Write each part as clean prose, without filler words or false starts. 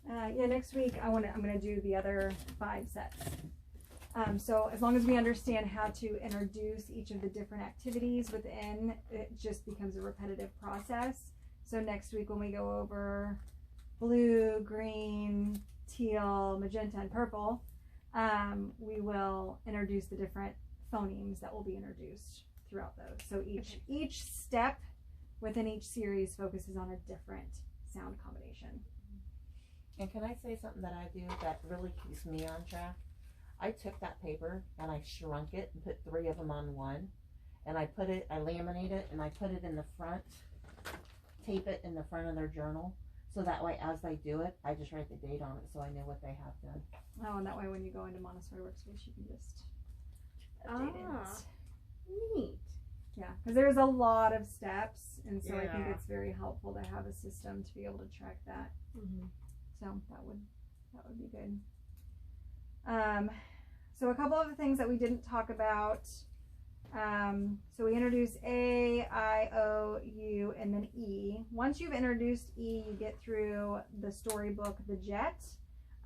Yeah, next week I'm gonna do the other 5 sets. So as long as we understand how to introduce each of the different activities within, it just becomes a repetitive process. So next week when we go over blue, green, teal, magenta, and purple, we will introduce the different phonemes that will be introduced throughout those. So each step within each series focuses on a different sound combination. And can I say something that I do that really keeps me on track? I took that paper and I shrunk it and put 3 of them on one, and I laminate it and I put it in the front, tape it in the front of their journal, so that way as they do it, I just write the date on it so I know what they have done. Oh, and that way when you go into Montessori Workspace, you can just update it. Neat. Yeah, because there's a lot of steps, and so I think Yeah. it's very helpful to have a system to be able to track that. Mm-hmm. So that would be good. So a couple of the things that we didn't talk about. So we introduced A, I, O, U, and then E. Once you've introduced E, you get through the storybook, The Jet.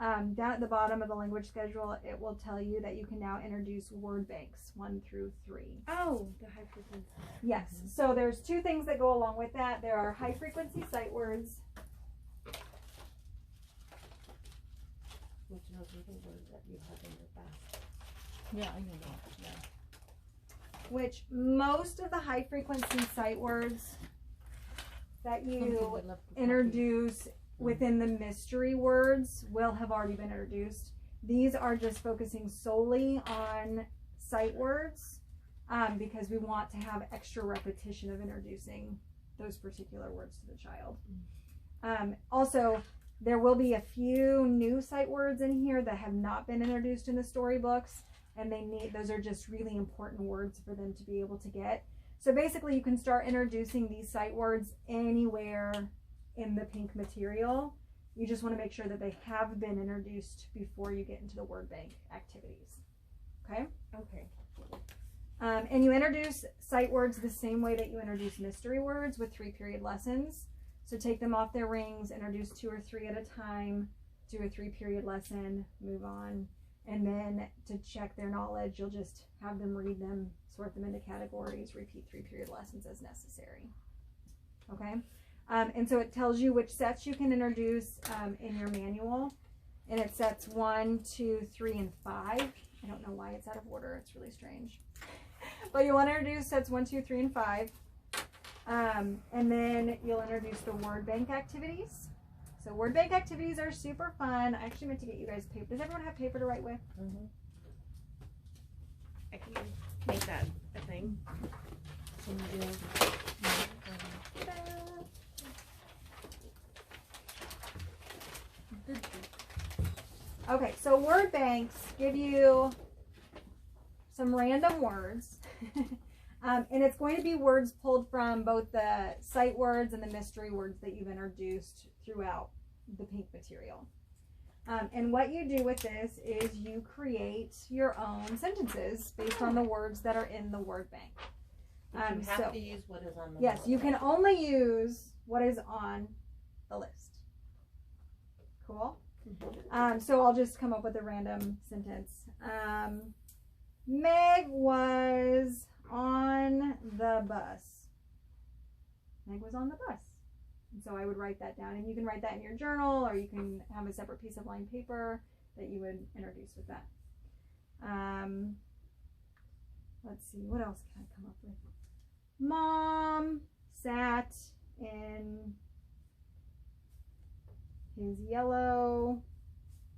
Down at the bottom of the language schedule, it will tell you that you can now introduce word banks 1 through 3. Oh, the high frequency. Yes. So there's 2 things that go along with that. There are high frequency sight words. Which those are the words that you have in your back. Yeah, I know that. Yeah. Which most of the high frequency sight words that you introduce within the mystery words will have already been introduced. These are just focusing solely on sight words because we want to have extra repetition of introducing those particular words to the child. Also, there will be a few new sight words in here that have not been introduced in the storybooks, and those are just really important words for them to be able to get. So basically you can start introducing these sight words anywhere in the pink material. You just want to make sure that they have been introduced before you get into the word bank activities. Okay? Okay. And you introduce sight words the same way that you introduce mystery words with 3-period lessons. So take them off their rings, introduce 2 or 3 at a time, do a 3-period lesson, move on. And then to check their knowledge, you'll just have them read them, sort them into categories, repeat 3-period lessons as necessary. Okay? And so it tells you which sets you can introduce in your manual. And it's sets 1, 2, 3, and 5. I don't know why it's out of order. It's really strange. But you want to introduce sets 1, 2, 3, and 5. And then you'll introduce the word bank activities. So word bank activities are super fun. I actually meant to get you guys paper. Does everyone have paper to write with? Mm-hmm. I can make that a thing. Okay, so word banks give you some random words. And it's going to be words pulled from both the sight words and the mystery words that you've introduced throughout the pink material. And what you do with this is you create your own sentences based on the words that are in the word bank. You have to use what is on the Yes, board. you can only use what is on the list. Cool? So I'll just come up with a random sentence. Meg was on the bus. Meg was on the bus. And so I would write that down, and you can write that in your journal, or you can have a separate piece of lined paper that you would introduce with that. Let's see, what else can I come up with? Mom sat in his yellow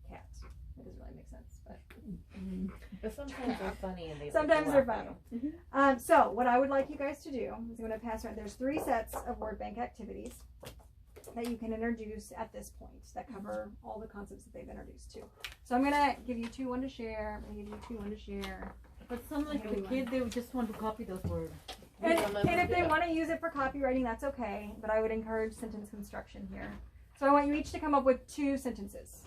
cat. That doesn't really make sense, but But sometimes they're funny and they sometimes like they're to laugh funny. at you. So what I would like you guys to do is I'm going to pass around. There's 3 sets of word bank activities that you can introduce at this point that cover all the concepts that they've introduced to. So I'm going to give you 2, 1 to share. I'm going to give you 2, 1 to share. But some like the kid, they would just want to copy those words. And if they want to use it for copywriting, that's okay. But I would encourage sentence construction here. So I want you each to come up with 2 sentences.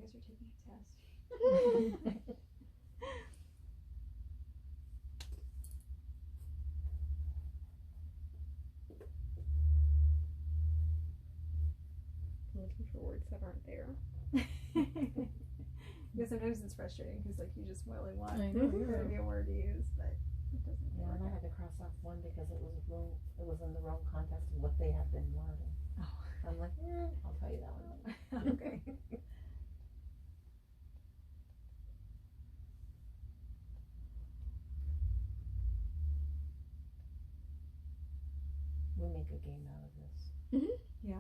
guys are taking a test. I'm looking for words that aren't there. Yeah, sometimes it's frustrating because like you just really want I know, there to be a word to use, but it doesn't Yeah, work and I out. had to cross off one because it was wrong. It was in the wrong context of what they had been learning. Oh. I'm like, I'll tell you that one. Okay. We make a game out of this. Yeah.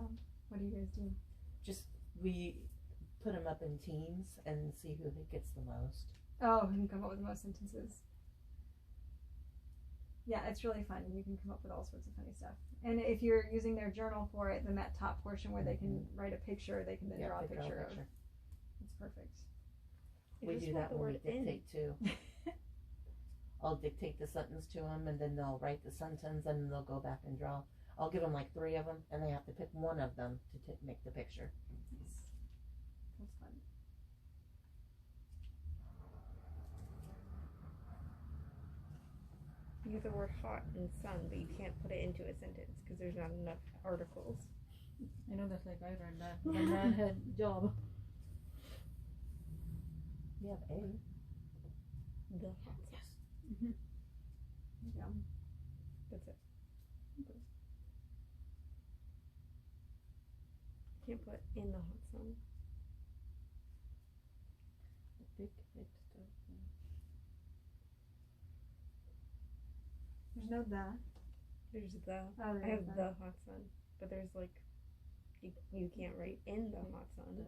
What do you guys do? Just we put them up in teams and see who gets the most. Oh, who can come up with the most sentences? Yeah, it's really fun. You can come up with all sorts of funny stuff. And if you're using their journal for it, then that top portion where they can write a picture, they can then draw a they picture of. It's perfect. I We just do want that the when we word in. dictate too. I'll dictate the sentence to them, and then they'll write the sentence, and they'll go back and draw. I'll give them like 3 of them, and they have to pick one of them to make the picture. Nice. That's fun. You have the word hot and sun, but you can't put it into a sentence because there's not enough articles. I know that's like I read that. The man had job. You have A. The hot sun. Yeah. That's it. Can't put in the hot sun. Big hit stuff. There's no the. There's the. Oh, I there have is the hot sun, but there's like you can't write in the hot sun.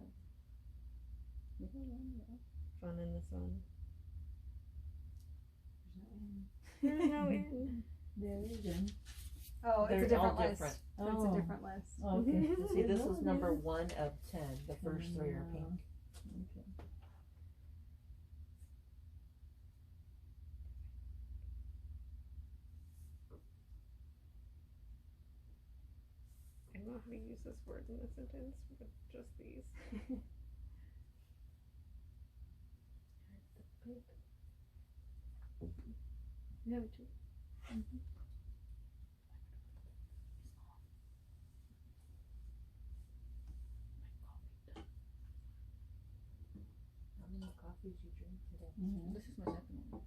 Fun in the sun. There's no in. There is in. Oh, it's a They're all different list. different. It's a different list. Okay. See, this is number 1 of 10. The first 3 are pink. Okay. I don't know how to use this word in a sentence with just these. You have it too. How many coffees you drink today? This is my second one.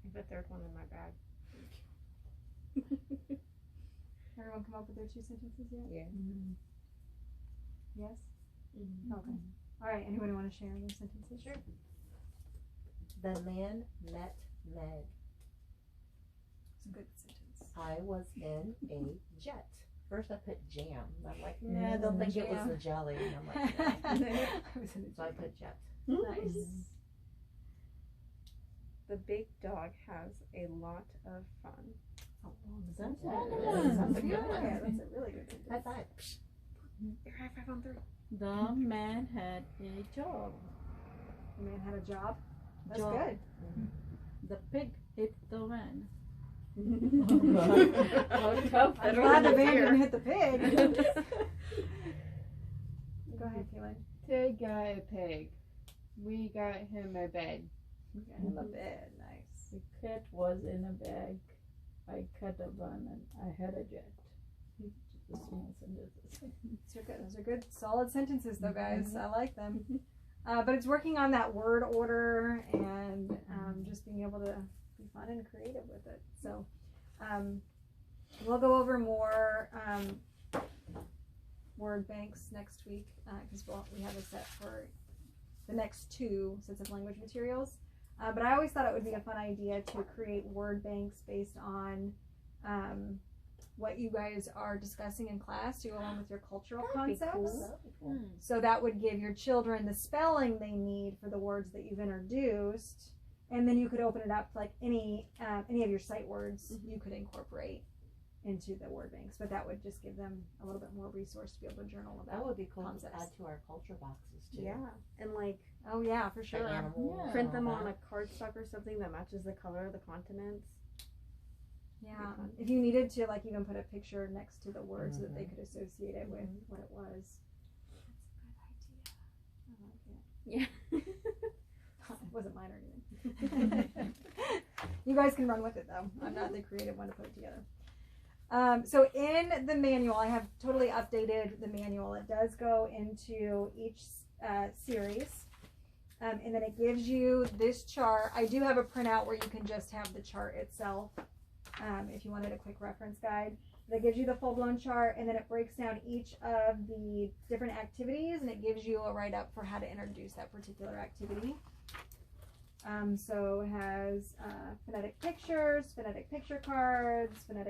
I have a third one in my bag. Everyone come up with their 2 sentences yet? Yeah. Yes? Mm-hmm. Okay. Alright, anybody want to share their sentences? Sure. The man met Meg. It's a good sentence. I was in a jet. First I put jam. I'm like, nah, Yeah, they'll think it was jam. the jelly. And I'm like, nah. I was in a So I jam. put jet. Nice. The big dog has a lot of fun. Oh, long That's sentence. it. That's a Yeah. good one. Yeah, that's a really good High sentence. five. Your high five on 3. The man had a job. The man had a job. That's Job. good. The pig hit the van. I'm glad the van didn't hit the pig. Go ahead, Kaylin. Ted got a pig. We got him a bed. Got him a bed. Nice. The cat was in a bag. I cut a bun and I had a jet. The small sentences. Those are good, solid sentences, though, guys. I like them. But it's working on that word order and just being able to be fun and creative with it. So we'll go over more word banks next week because we have a set for the next 2 sets of language materials. But I always thought it would be a fun idea to create word banks based on what you guys are discussing in class to go along with your cultural concepts. So that would give your children the spelling they need for the words that you've introduced, and then you could open it up to like any of your sight words you could incorporate into the word banks. But that would just give them a little bit more resource to be able to journal That about. would be cool to Concepts. add to our culture boxes too. Yeah. And like Oh yeah, for The sure. animals. Yeah. and print all them on that. a cardstock or something that matches the color of the continents. Yeah. fun. If you needed to, like, even put a picture next to the word so that they could associate it with what it was. That's a good idea. Yeah. It wasn't mine or anything. You guys can run with it though. I'm not the creative one to put it together. So in the manual, I have totally updated the manual. It does go into each series. And then it gives you this chart. I do have a printout where you can just have the chart itself if you wanted a quick reference guide. That gives you the full-blown chart, and then it breaks down each of the different activities, and it gives you a write-up for how to introduce that particular activity. So it has phonetic pictures, phonetic picture cards, phonetic